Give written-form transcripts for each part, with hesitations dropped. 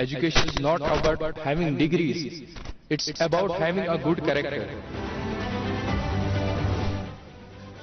Education is not about having degrees. It's about having a good character.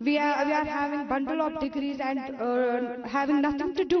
We are having bundle of degrees and having nothing to do.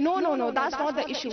No, that's not the issue.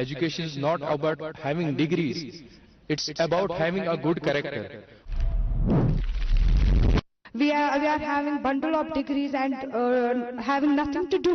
Education is not about having degrees. It's about having a good character. We are having bundle of degrees and having nothing to do.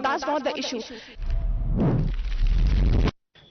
that's not the issue.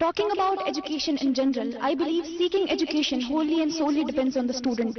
Talking about education in general, I believe seeking education wholly and solely depends on the student.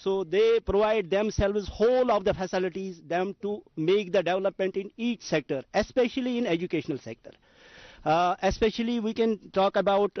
So they provide themselves whole of the facilities them to make the development in each sector, especially in educational sector. Especially we can talk about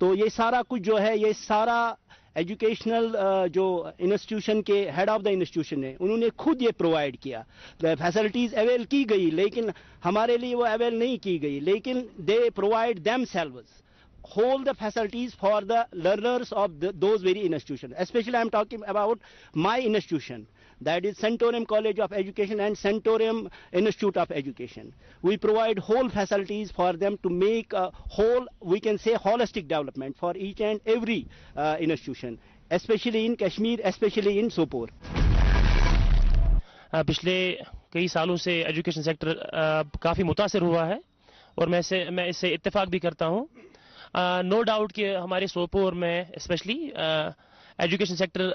تو یہ سارا کچھ جو ہے یہ سارا educational جو institution کے ہیڈ آف دا انسٹیٹیوشن ہے انہوں نے خود یہ پرووائڈ کیا. فیسلٹیز اویل کی گئی لیکن ہمارے لیے وہ اویل نہیں کی گئی, لیکن they provide them selves whole the facilities for the learners of those very institutions. Especially I am talking about my institution, that is Centurium College of Education and Centurium Institute of Education. We provide whole facilities for them to make a whole, we can say, holistic development for each and every institution, especially in Kashmir, especially in Sopore. پچھلے کئی سالوں سے education sector کافی متاثر ہوا ہے اور میں اس سے اتفاق بھی کرتا ہوں. نو ڈاؤٹ کہ ہمارے سوپور میں اسپیشلی ایجوکیشن سیکٹر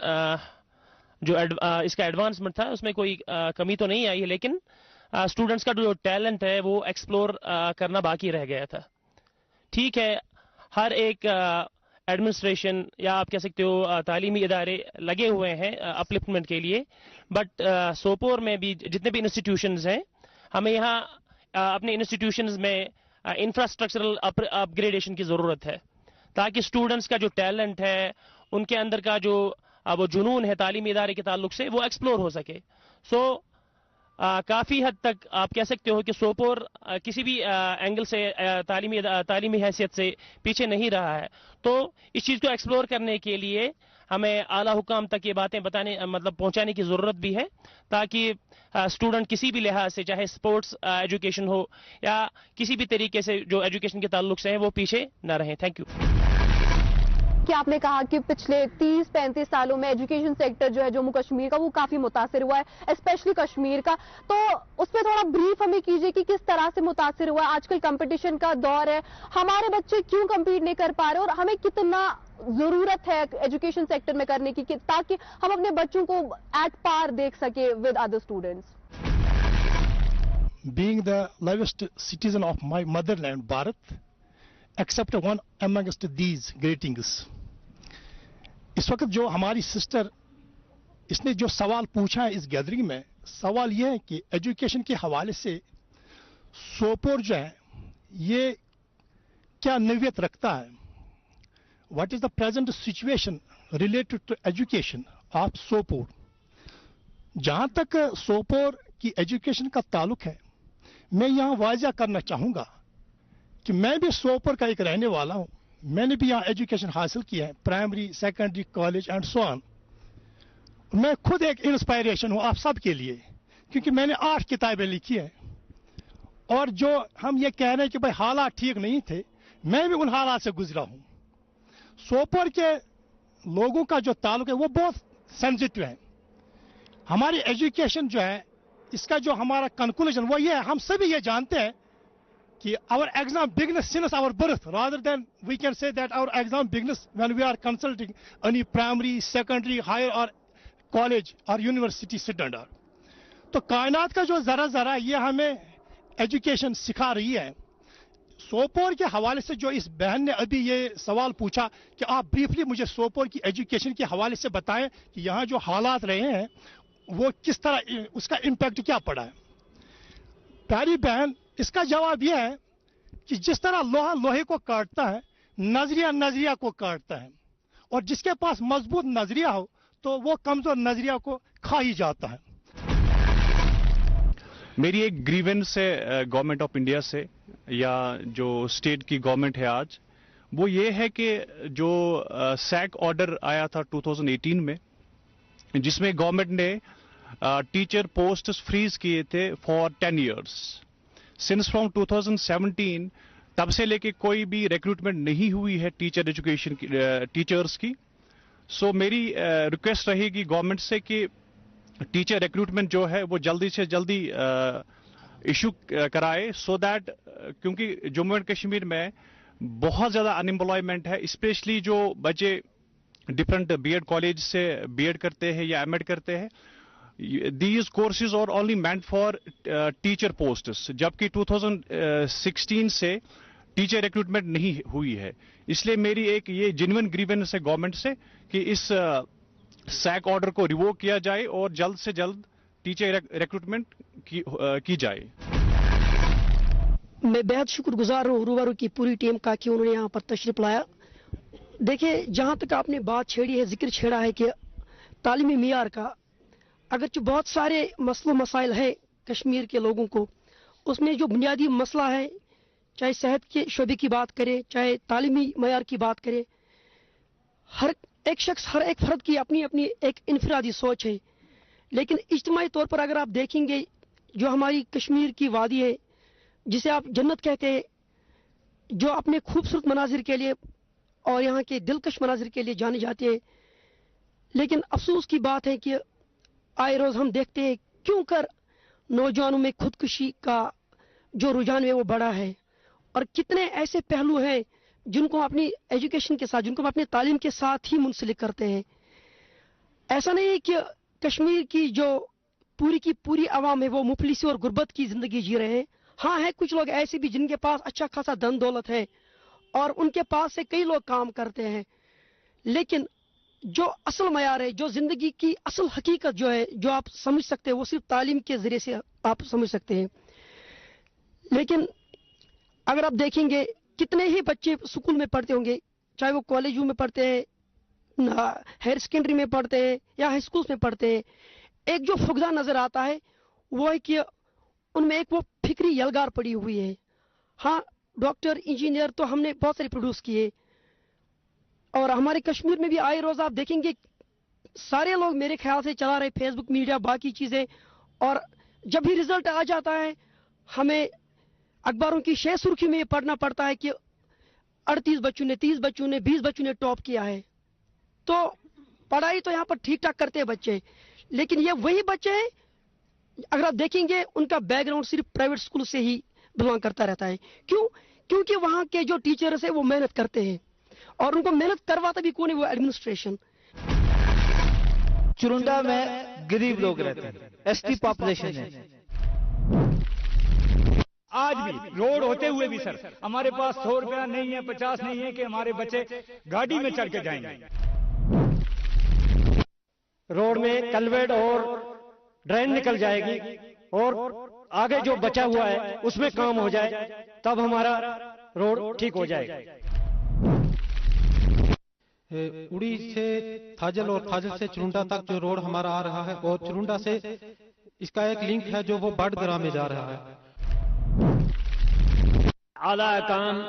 جو اس کا ایڈوانسمنٹ تھا اس میں کوئی کمی تو نہیں آئی ہے, لیکن اسٹوڈنٹس کا جو ٹیلنٹ ہے وہ ایکسپلور کرنا باقی رہ گیا تھا. ٹھیک ہے, ہر ایک ایڈمنسٹریشن یا آپ کہہ سکتے ہو تعلیمی ادارے لگے ہوئے ہیں اپلفٹمنٹ کے لیے, بٹ سوپور میں بھی جتنے بھی انسٹیٹیوشنز ہیں ہمیں یہاں اپنے انسٹیٹیوشنز میں انفراسٹرکچرل اپ گریڈیشن کی ضرورت ہے تاکہ اسٹوڈنٹس کا جو ٹیلنٹ ہے ان کے اندر کا جو وہ جنون ہے تعلیمی ادارے کے تعلق سے وہ ایکسپلور ہو سکے. سو کافی حد تک آپ کہہ سکتے ہو کہ سوپور کسی بھی اینگل سے تعلیمی حیثیت سے پیچھے نہیں رہا ہے. تو اس چیز کو ایکسپلور کرنے کے لیے ہمیں اعلیٰ حکام تک یہ باتیں پہنچانے کی ضرورت بھی ہے تاکہ اسٹوڈنٹ کسی بھی لحاظ سے, چاہے اسپورٹس ایجوکیشن ہو یا کسی بھی طریقے سے جو ایجوکیشن کے تعلق سے ہیں, وہ پیچھے نہ رہیں. Thank you. کہ آپ نے کہا کہ پچھلے 30-35 سالوں میں ایجوکیشن سیکٹر جو ہے جموں کشمیر کا وہ کافی متاثر ہوا ہے, اسپیشلی کشمیر کا, تو اس پہ تھوڑا بریف ہمیں کیجئے کہ کس طرح سے متاثر ہوا ہے. آج کل کمپٹیشن کا دور ہے, ہمارے بچے کیوں کمپیٹ نہیں کر پا رہے اور ہمیں کتنا ضرورت ہے ایجوکیشن سیکٹر میں کرنے کی تاکہ ہم اپنے بچوں کو ایٹ پار دیکھ سکے with other students. Being the livest citizen of my motherland, Bharat, except one amongst these greetings. اس وقت جو ہماری سسٹر اس نے جو سوال پوچھا ہے اس گیدرنگ میں, سوال یہ ہے کہ ایجوکیشن کے حوالے سے سوپور جو ہے یہ کیا نوعیت رکھتا ہے. What is the present situation related to education of Sopore. جہاں تک سوپور کی ایجوکیشن کا تعلق ہے, میں یہاں واضح کرنا چاہوں گا کہ میں بھی سوپور کا ایک رہنے والا ہوں. میں نے بھی یہاں ایجوکیشن حاصل کی ہے, primary, secondary, college and so on. میں خود ایک انسپائریشن ہوں آپ سب کے لیے, کیونکہ میں نے 8 کتابیں لکھی ہیں, اور جو ہم یہ کہہ رہے ہیں کہ بھائی حالات ٹھیک نہیں تھے, میں بھی ان حالات سے گزرا ہوں. سوپور کے لوگوں کا جو تعلق ہے وہ بہت سینسٹیو ہے. ہماری ایجوکیشن جو ہے اس کا جو ہمارا کنکلوژن وہ یہ ہے, ہم سبھی یہ جانتے ہیں کہ our exam begins since our birth, rather than we can say that our exam begins when we are consulting any primary, secondary, higher or college or university standard. تو کائنات کا جو ذرا ذرا یہ ہمیں ایجوکیشن سکھا رہی ہے. سوپور کے حوالے سے جو اس بہن نے ابھی یہ سوال پوچھا کہ آپ بریفلی مجھے سوپور کی ایجوکیشن کے حوالے سے بتائیں کہ یہاں جو حالات رہے ہیں وہ کس طرح, اس کا امپیکٹ کیا پڑا ہے. پیاری بہن, اس کا جواب یہ ہے کہ جس طرح لوہا لوہے کو کاٹتا ہے, نظریہ کو کاٹتا ہے, اور جس کے پاس مضبوط نظریہ ہو تو وہ کمزور نظریہ کو کھا ہی جاتا ہے. میری ایک گریونس ہے گورنمنٹ آف انڈیا سے یا جو اسٹیٹ کی گورنمنٹ ہے آج, وہ یہ ہے کہ جو سیک آرڈر آیا تھا 2018 میں, جس میں گورنمنٹ نے ٹیچر پوسٹس فریز کیے تھے فار 10 ایئرس. سنس فرام 2017 تب سے لے کے کوئی بھی ریکروٹمنٹ نہیں ہوئی ہے ٹیچر ایجوکیشن کی, ٹیچرس کی. سو میری ریکویسٹ رہے گی گورنمنٹ سے کہ ٹیچر ریکروٹمنٹ جو ہے وہ جلدی سے جلدی ایشو کرائے, سو دیٹ, کیونکہ جموں اینڈ کشمیر میں بہت زیادہ انمپلائمنٹ ہے, اسپیشلی جو بچے ڈفرنٹ بی ایڈ کالج سے بی ایڈ کرتے ہیں یا ایم ایڈ کرتے ہیں. These courses are only meant for teacher posts, جبکہ 2016 سے ٹیچر ریکروٹمنٹ نہیں ہوئی ہے. اس لیے میری ایک یہ جینوئن گریونس ہے گورنمنٹ سے کہ اس سیک آرڈر کو ریووک کیا جائے اور جلد سے جلد ٹیچر ریکروٹمنٹ کی جائے. میں بہت شکر گزار ہوں روبرو کی پوری ٹیم کا کہ انہوں نے یہاں پر تشریف لایا دیکھیں جہاں تک آپ نے بات چھیڑی ہے, ذکر چھیڑا ہے کہ تعلیمی معیار کا, اگرچہ بہت سارے مسئلے مسائل ہیں کشمیر کے لوگوں کو, اس میں جو بنیادی مسئلہ ہے, چاہے صحت کے شعبے کی بات کرے, چاہے تعلیمی معیار کی بات کرے, ہر ایک شخص, ہر ایک فرد کی اپنی اپنی ایک انفرادی سوچ ہے. لیکن اجتماعی طور پر اگر آپ دیکھیں گے, جو ہماری کشمیر کی وادی ہے جسے آپ جنت کہتے ہیں, جو اپنے خوبصورت مناظر کے لیے اور یہاں کے دلکش مناظر کے لیے جانے جاتے ہیں, لیکن افسوس کی بات ہے کہ آئے روز ہم دیکھتے ہیں کیوں کر نوجوانوں میں خودکشی کا جو رجحان ہے وہ بڑا ہے, اور کتنے ایسے پہلو ہیں جن کو اپنی ایجوکیشن کے ساتھ, جن کو اپنی تعلیم کے ساتھ ہی منسلک کرتے ہیں. ایسا نہیں ہے کہ کشمیر کی جو پوری کی پوری عوام ہے وہ مفلسی اور غربت کی زندگی جی رہے ہیں. ہاں ہے کچھ لوگ ایسے بھی جن کے پاس اچھا خاصا دھن دولت ہے اور ان کے پاس سے کئی لوگ کام کرتے ہیں, لیکن جو اصل معیار ہے, جو زندگی کی اصل حقیقت جو ہے, جو آپ سمجھ سکتے ہیں, وہ صرف تعلیم کے ذریعے سے آپ سمجھ سکتے ہیں. لیکن اگر آپ دیکھیں گے کتنے ہی بچے اسکول میں پڑھتے ہوں گے, چاہے وہ کالجوں میں پڑھتے ہیں, ہائر سیکنڈری میں پڑھتے ہیں یا ہائی اسکولس میں پڑھتے ہیں, ایک جو فقدان نظر آتا ہے وہ ہے کہ ان میں ایک وہ فکری یلغار پڑی ہوئی ہے. ہاں ڈاکٹر انجینئر تو ہم نے بہت سارے پروڈیوس کیے, اور ہمارے کشمیر میں بھی آئے روز آپ دیکھیں گے سارے لوگ میرے خیال سے چلا رہے فیس بک, میڈیا, باقی چیزیں, اور جب بھی رزلٹ آ جاتا ہے ہمیں اخباروں کی شہ سرخی میں یہ پڑھنا پڑتا ہے کہ 38 بچوں نے, 30 بچوں نے, 20 بچوں نے ٹاپ کیا ہے. تو پڑھائی تو یہاں پر ٹھیک ٹھاک کرتے ہیں بچے, لیکن یہ وہی بچے ہیں اگر آپ دیکھیں گے ان کا بیک گراؤنڈ صرف پرائیویٹ اسکول سے ہی بلانگ کرتا رہتا ہے. کیوں؟ کیونکہ وہاں کے جو ٹیچرز ہیں وہ محنت کرتے ہیں, اور ان کو محنت کرواتا بھی کون ہے, وہ ایڈمنسٹریشن. چرنڈا میں غریب لوگ رہتے ہیں, ایس ٹی پاپولیشن ہے. آج بھی روڈ ہوتے ہوئے بھی سر ہمارے پاس 100 روپیہ نہیں ہے, 50 نہیں ہے کہ ہمارے بچے گاڑی میں چڑھ کے جائیں گے. روڈ میں کلویڈ اور ڈرین نکل جائے گی, اور آگے جو بچا ہوا ہے اس میں کام ہو جائے تب ہمارا روڈ ٹھیک ہو جائے گا. اڑی سے تھاجل اور تھاجل سے چرنڈا تک جو روڈ ہمارا آ رہا ہے, اور چرنڈا سے اس کا ایک لنک ہے جو وہ بڑگراں میں جا رہا ہے. اعلیٰ کام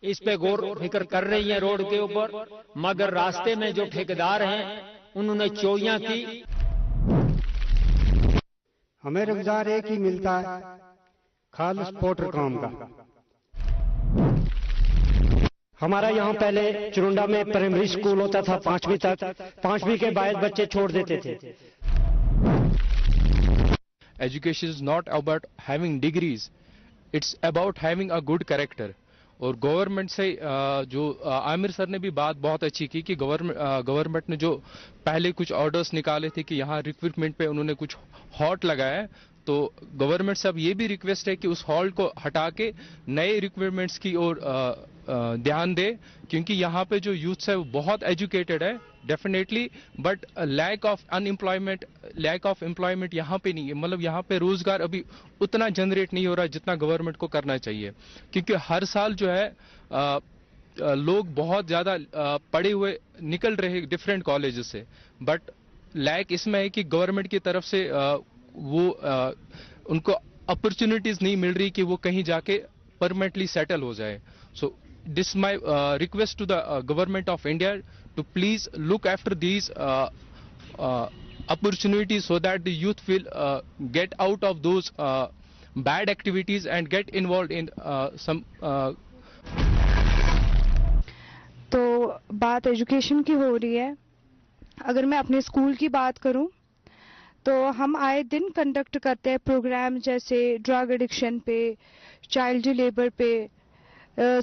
اس پہ غور فکر کر رہی ہیں روڈ کے اوپر, مگر راستے میں جو ٹھیکیدار ہیں انہوں نے چوریاں کی. ہمیں روزگار ایک ہی ملتا ہے, خالص پورٹر کام کا. ہمارا یہاں پہلے چرنڈا میں پرائمری اسکول ہوتا تھا 5ویں تک, 5ویں کے بعد بچے چھوڑ دیتے تھے. Education is not about having degrees, it's about having a good character. اور گورنمنٹ سے جو عامر سر نے بھی بات بہت اچھی کی کہ گورنمنٹ نے جو پہلے کچھ آرڈرز نکالے تھے کہ یہاں ریکروٹمنٹ پہ انہوں نے کچھ ہالٹ لگایا ہے, تو گورنمنٹ سے اب یہ بھی ریکویسٹ ہے کہ اس ہالٹ کو ہٹا کے نئے ریکوائرمنٹس کی اور دھیان دے, کیونکہ یہاں پہ جو یوتھس ہے وہ بہت ایجوکیٹڈ ہے definitely, but lack of employment یہاں پہ نہیں ہے. مطلب یہاں پہ روزگار ابھی اتنا جنریٹ نہیں ہو رہا جتنا گورنمنٹ کو کرنا چاہیے, کیونکہ ہر سال جو ہے لوگ بہت زیادہ پڑھے ہوئے نکل رہے ڈفرینٹ کالجز سے, بٹ لیک اس میں ہے کہ گورنمنٹ کی طرف سے وہ ان کو اپرچونیٹیز نہیں مل رہی کہ وہ کہیں جا کے پرماننٹلی سیٹل ہو جائے. سو this my request to the government of India to please look after these opportunities so that the youth will get out of those bad activities and get involved in some تو بات education کی ہو رہی ہے. اگر میں اپنے school کی بات کروں تو ہم آئے دن کنڈکٹ کرتے ہیں پروگرام جیسے ڈرگ ایڈکشن پہ, چائلڈ لیبر پہ,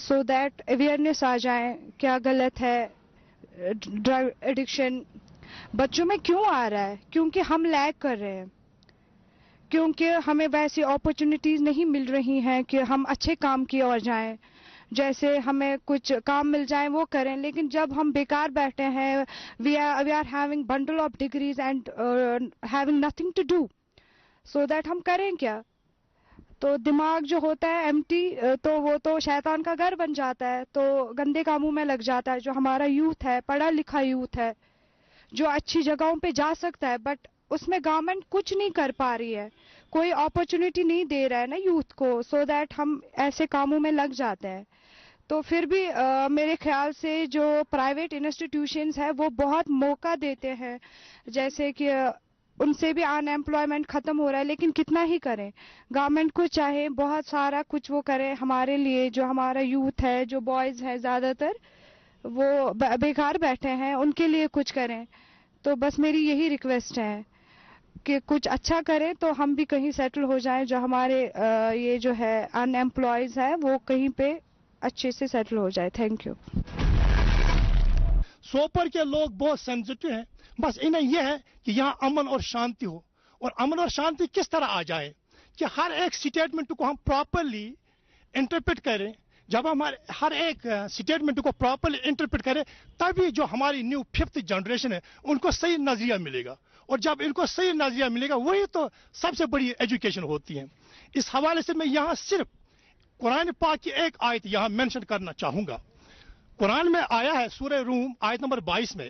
سو دیٹ اویئرنیس آ جائیں کیا غلط ہے ڈرگ ایڈکشن بچوں میں کیوں آ رہا ہے. کیونکہ ہم لیگ کر رہے ہیں, کیونکہ ہمیں ویسی اپرچونیٹیز نہیں مل رہی ہیں کہ ہم اچھے کام کی اور جائیں, جیسے ہمیں کچھ کام مل جائیں وہ کریں. لیکن جب ہم بیکار بیٹھے ہیں, we are having bundle of degrees and having nothing to do, so that ہم کریں کیا. تو دماغ جو ہوتا ہے ایمٹی تو وہ تو شیطان کا گھر بن جاتا ہے, تو گندے کاموں میں لگ جاتا ہے. جو ہمارا یوتھ ہے, پڑھا لکھا یوتھ ہے, جو اچھی جگہوں پہ جا سکتا ہے, بٹ اس میں گورنمنٹ کچھ نہیں کر پا رہی ہے, کوئی اپرچونٹی نہیں دے رہا ہے نا یوتھ کو, سو دیٹ ہم ایسے کاموں میں لگ جاتے ہیں. تو پھر بھی میرے خیال سے جو پرائیویٹ انسٹیٹیوشنز ہیں وہ بہت موقع دیتے ہیں, جیسے کہ ان سے بھی ان ایمپلائمنٹ ختم ہو رہا ہے, لیکن کتنا ہی کریں. گورنمنٹ کو چاہے بہت سارا کچھ وہ کرے ہمارے لیے, جو ہمارا یوتھ ہے, جو بوائز ہیں زیادہ تر وہ بیکار بیٹھے ہیں, ان کے لیے کچھ کریں. تو بس میری یہی ریکویسٹ ہے کہ کچھ اچھا کریں تو ہم بھی کہیں سیٹل ہو جائیں, جو ہمارے یہ جو ہے ان ایمپلائیز ہے وہ کہیں پہ اچھے سے سیٹل ہو جائے. Thank you. سوپور کے لوگ بہت سینسٹیو ہیں, بس انہیں یہ ہے کہ یہاں امن اور شانتی ہو, اور امن اور شانتی کس طرح آ جائے کہ ہر ایک سٹیٹمنٹ کو ہم پراپرلی انٹرپریٹ کریں. جب ہم ہر ایک سٹیٹمنٹ کو پراپرلی انٹرپریٹ کریں تبھی جو ہماری نیو 5th جنریشن ہے ان کو صحیح نظریہ ملے گا, اور جب ان کو صحیح نظریہ ملے گا وہی تو سب سے بڑی ایجوکیشن ہوتی ہے. اس حوالے سے میں یہاں صرف قرآن پاک کی ایک آیت یہاں مینشن کرنا چاہوں گا. قرآن میں آیا ہے سورہ روم آیت نمبر 22 میں,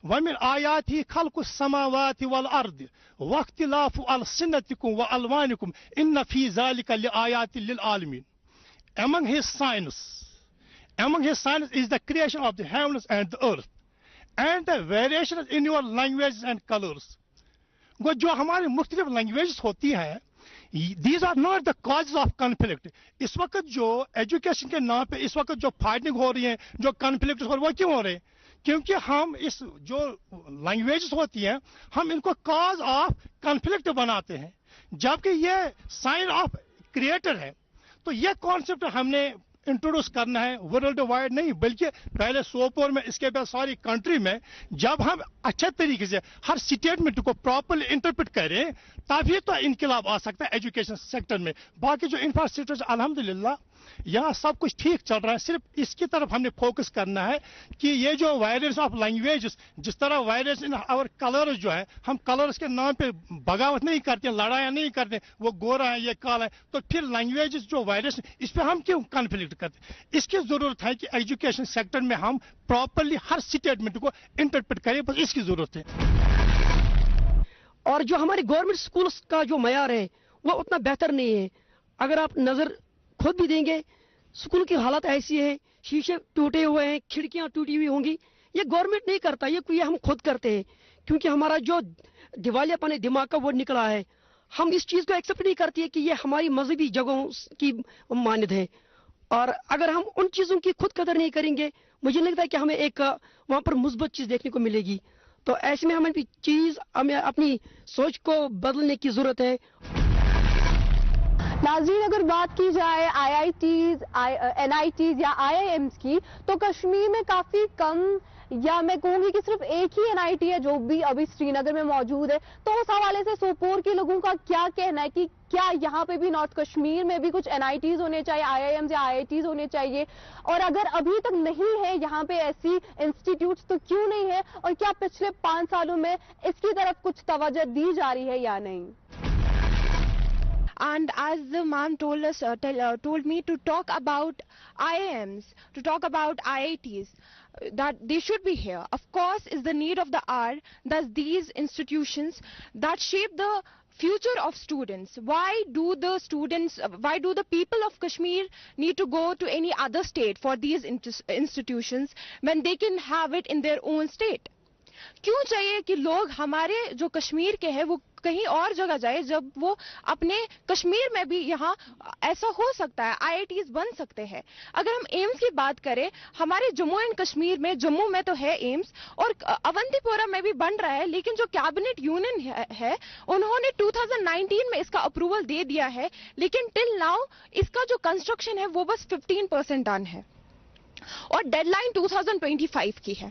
وَمِنْ آيَاتِهِ خَلْقُ السَّمَاوَاتِ وَالْأَرْضِ وَاخْتِلَافُ أَلْسِنَتِكُمْ وَأَلْوَانِكُمْ إِنَّ فِي ذَلِكَ لِآيَاتٍ لِلْعَالِمِينَ. Among his signs is the creation of the heavens and the earth, and the variations in your languages and colors. جو ہماری مختلف لینگویجز ہوتی ہیں, these are not the causes of conflict. اس وقت جو ایجوکیشن کے نام پہ اس وقت جو فائٹنگ ہو رہی ہے, جو کنفلکٹ ہو رہے ہیں, وہ کیوں ہو رہے ہیں؟ کیونکہ ہم اس جو لینگویجز ہوتی ہیں ہم ان کو کاز آف کنفلکٹ بناتے ہیں, جبکہ یہ سائن آف کریٹر ہے. تو یہ کانسیپٹ ہم نے انٹروڈیوس کرنا ہے ورلڈ وائڈ نہیں, بلکہ پہلے سوپور میں, اس کے بعد ساری کنٹری میں. جب ہم اچھے طریقے سے ہر سٹیٹمنٹ کو پراپرلی انٹرپریٹ کریں تبھی تو انقلاب آ سکتا ہے ایجوکیشن سیکٹر میں. باقی جو انفراسٹرکچر الحمدللہ یہاں سب کچھ ٹھیک چل رہا ہے, صرف اس کی طرف ہم نے فوکس کرنا ہے کہ یہ جو وائلنس آف لینگویجز, جس طرح وائلنس ان اور کلرز جو ہے, ہم کلرز کے نام پہ بغاوت نہیں کرتے, لڑائیاں نہیں کرتے, وہ گورا ہے یہ کالا ہے, تو پھر لینگویجز جو وائلنس اس پہ ہم کیوں کنفلکٹ کرتے؟ اس کی ضرورت ہے کہ ایجوکیشن سیکٹر میں ہم پراپرلی ہر اسٹیٹمنٹ کو انٹرپریٹ کریں, بس اس کی ضرورت ہے. اور جو ہمارے گورنمنٹ اسکولس کا جو معیار ہے وہ اتنا بہتر نہیں ہے. اگر آپ نظر خود بھی دیں گے, اسکول کی حالت ایسی ہے, شیشے ٹوٹے ہوئے ہیں, کھڑکیاں ٹوٹی ہوئی ہوں گی. یہ گورنمنٹ نہیں کرتا, یہ ہم خود کرتے ہیں, کیونکہ ہمارا جو دیوالیہ پن دماغ کا وہ نکلا ہے. ہم اس چیز کو ایکسیپٹ نہیں کرتی ہے کہ یہ ہماری مذہبی جگہوں کی مانند ہے, اور اگر ہم ان چیزوں کی خود قدر نہیں کریں گے مجھے لگتا ہے کہ ہمیں ایک وہاں پر مثبت چیز دیکھنے کو ملے گی. تو ایسے میں ہمیں اپنی سوچ کو بدلنے کی ضرورت ہے. ناظرین, اگر بات کی جائے آئی آئی ٹیز, این آئی ٹیز یا آئی آئی ایمز کی, تو کشمیر میں کافی کم, یا میں کہوں گی کہ صرف ایک ہی این آئی ٹی ہے جو بھی ابھی سری نگر میں موجود ہے. تو اس حوالے سے سوپور کے لوگوں کا کیا کہنا ہے کہ کیا یہاں پہ بھی نارتھ کشمیر میں بھی کچھ این آئی ٹیز ہونے چاہیے, آئی آئی ایمز یا آئی آئی ٹیز ہونے چاہیے, اور اگر ابھی تک نہیں ہے یہاں پہ ایسی انسٹیٹیوٹس تو کیوں نہیں ہے, اور کیا پچھلے 5 سالوں میں اس کی طرف کچھ توجہ دی جا رہی ہے یا نہیں؟ And as the ma'am told me to talk about IIMs, to talk about IITs, that they should be here. Of course, is the need of the hour that these institutions that shape the future of students. Why do the people of Kashmir need to go to any other state for these institutions when they can have it in their own state? کیوں چاہیے کہ لوگ ہمارے جو کشمیر کے ہیں وہ کہیں اور جگہ جائے جب وہ اپنے کشمیر میں بھی یہاں ایسا ہو سکتا ہے, آئی آئی ٹیز بن سکتے ہیں. اگر ہم ایمز کی بات کریں, ہمارے جموں اینڈ کشمیر میں, جموں میں تو ہے ایمز اور اونتی پورہ میں بھی بن رہا ہے, لیکن جو کیبنٹ یونین ہے انہوں نے 2019 میں اس کا اپروول دے دیا ہے, لیکن ٹل ناؤ اس کا جو کنسٹرکشن ہے وہ بس 15% ڈن ہے, اور ڈیڈ لائن 2025 کی ہے.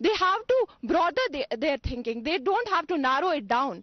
They have to broaden their thinking. They don't have to narrow it down.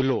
below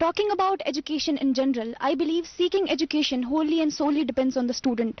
Talking about education in general, I believe seeking education wholly and solely depends on the student.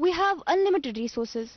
we have unlimited resources.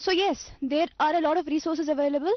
So yes, there are a lot of resources available,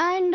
And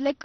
like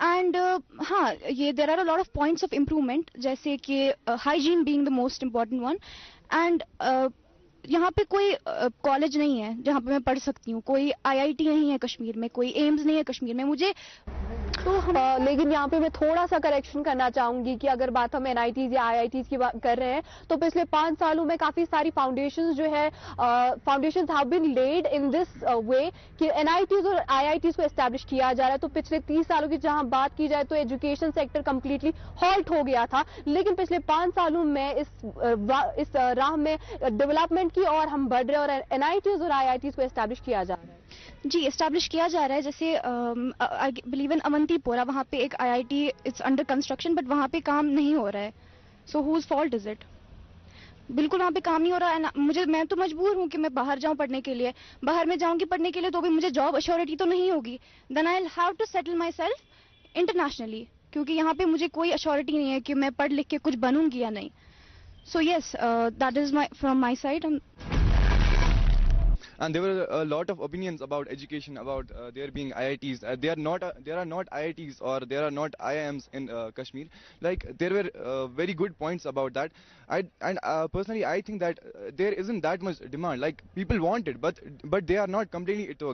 and ہاں یہ there are a lot of points of improvement, جیسے کہ hygiene being the most important one. And یہاں پہ کوئی college نہیں ہے جہاں پہ میں پڑھ سکتی ہوں, کوئی IIT نہیں ہے کشمیر میں, کوئی ایمز نہیں ہے کشمیر میں. مجھے لیکن یہاں پہ میں تھوڑا سا کریکشن کرنا چاہوں گی کہ اگر بات ہم NITs یا IITs کی بات کر رہے ہیں تو پچھلے 5 سالوں میں کافی ساری فاؤنڈیشنز جو ہے foundations have been lead in دس وے کہ NITs اور IITs کو اسٹیبلش کیا جا رہا ہے. تو پچھلے 30 سالوں کی جہاں بات کی جائے تو ایجوکیشن سیکٹر کمپلیٹلی ہالٹ ہو گیا تھا, لیکن پچھلے 5 سالوں میں اس راہ میں ڈیولپمنٹ کی اور ہم بڑھ رہے ہیں اور NITs اور IITs کو اسٹیبلش کیا جا رہا ہے. جی اسٹیبلش کیا جا رہا ہے. جیسے آئی بلیو ان اونتی پورا, وہاں پہ ایک IIT it's under construction, but وہاں پہ کام نہیں ہو رہا ہے. So whose fault is it? بالکل وہاں پہ کام نہیں ہو رہا ہے. میں تو مجبور ہوں کہ میں باہر جاؤں پڑھنے کے لیے. باہر میں جاؤں گی پڑھنے کے لیے تو بھی مجھے جاب اشورٹی تو نہیں ہوگی. Then I will have to settle myself internationally, کیونکہ یہاں پہ مجھے کوئی اشورٹی نہیں ہے کہ میں پڑھ لکھ کے کچھ بنوں گی یا نہیں. So yes, that is from my side. And there were a lot of opinions about education, about there being IITs. There are not IITs or there are not IIMs in Kashmir. Like there were very good points about that. Personally, I think that there isn't that much demand. Like people want it, but they are not complaining it to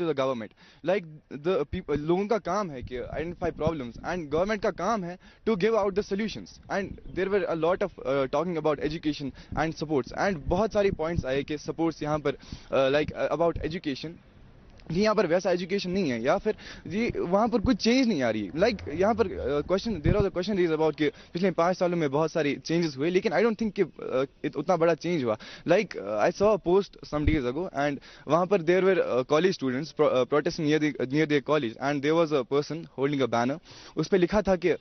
the government. Like the people, logon ka kaam hai ki identify problems, and government ka kaam hai to give out the solutions. And there were a lot of talking about education and supports, and bahut sari points aaye ki supports yahan par like about education. یہاں پر ویسا education نہیں ہے یا پھر وہاں پر کچھ change نہیں آ رہی. لائک یہاں پر there was a question raise about کہ پچھلے 5 سالوں میں بہت ساری چینجز ہوئے, لیکن آئی ڈونٹ تھنک کہ اتنا بڑا چینج ہوا. Like I saw a post some days ago, and وہاں پر there were college students protesting near their college, and there was a person holding a banner. اس پہ لکھا تھا کہ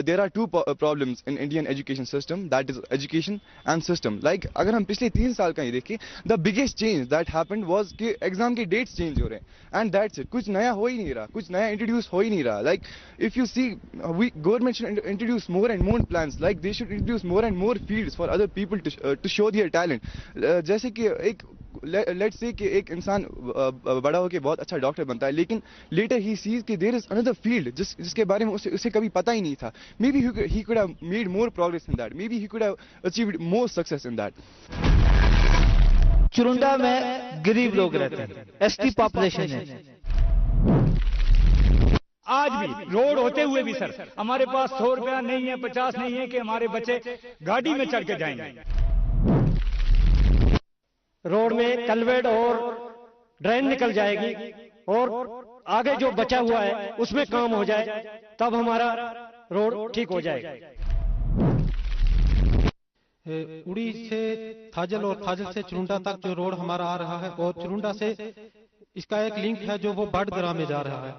there are 2 problems in Indian education system, that is education and system. Like اگر ہم پچھلے 3 سال کا ہی دیکھیں, the biggest change that happened was کہ ایگزام کی ڈیٹس چینج ہو رہے ہیں, اینڈ دیٹس اٹ. کچھ نیا ہو ہی نہیں رہا, کچھ نیا انٹروڈیوس ہو ہی نہیں رہا. Like if you see government should introduce more and more plans, like they should introduce more and more fields for other people to show their talent. جیسے کہ ایک لیٹس سے کہ ایک انسان بڑا ہو کے بہت اچھا ڈاکٹر بنتا ہے, لیکن لیٹر ہی سیز کہ دیر از اندر فیلڈ جس کے بارے میں اسے کبھی پتہ ہی نہیں تھا. Maybe he could have made more progress in that, maybe he could have achieved more success in that. چرنڈا میں غریب لوگ رہتے ہیں, ST پاپولیشن ہے. آج بھی روڈ ہوتے ہوئے بھی سر ہمارے پاس 100 روپیہ نہیں ہے, 50 نہیں ہے کہ ہمارے بچے گاڑی میں چڑھ کے جائیں گے. روڈ میں کلویڈ اور ڈرین نکل جائے گی اور آگے جو بچا ہوا ہے اس میں کام ہو جائے تب ہمارا روڈ ٹھیک ہو جائے گا. اڑی سے تھاجل اور تھاجل سے چرونڈا تک جو روڈ ہمارا آ رہا ہے, اور چرونڈا سے اس کا ایک لنک ہے جو وہ بڑگرہ میں جا رہا ہے.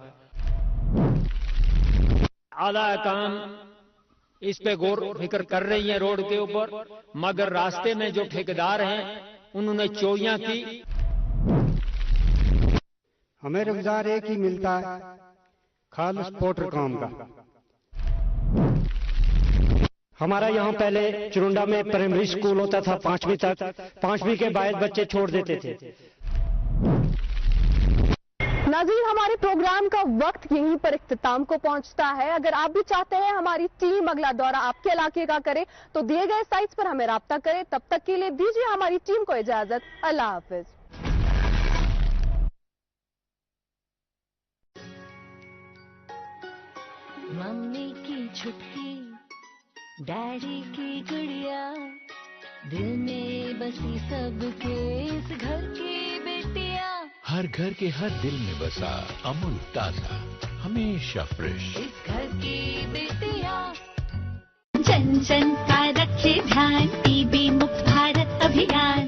اعلیٰ حکام اس پہ غور فکر کر رہی ہیں روڈ کے اوپر, مگر راستے میں جو ٹھیکیدار ہیں انہوں نے چوریاں کی. ہمیں روزگار ایک ہی ملتا ہے, خالص پورٹر کام کا. ہمارا یہاں پہلے چرونڈا میں پرائمری اسکول ہوتا تھا 5ویں تک, 5ویں کے بعد بچے چھوڑ دیتے تھے. ناظرین ہمارے پروگرام کا وقت یہیں پر اختتام کو پہنچتا ہے. اگر آپ بھی چاہتے ہیں ہماری ٹیم اگلا دورہ آپ کے علاقے کا کرے تو دیے گئے سائٹس پر ہمیں رابطہ کرے. تب تک کے لیے دیجیے ہماری ٹیم کو اجازت. اللہ حافظ. ممی کی چھٹکی, ڈیڈی کی گڑیا, دل میں بسی سب کے اس گھر کی بیٹیاں. ہر گھر کے ہر دل میں بسا امول تازہ, ہمیشہ فریش. اس گھر کی بیٹیاں جن جن کا رکھے دھیان, TB مکت بھارت ابھیان.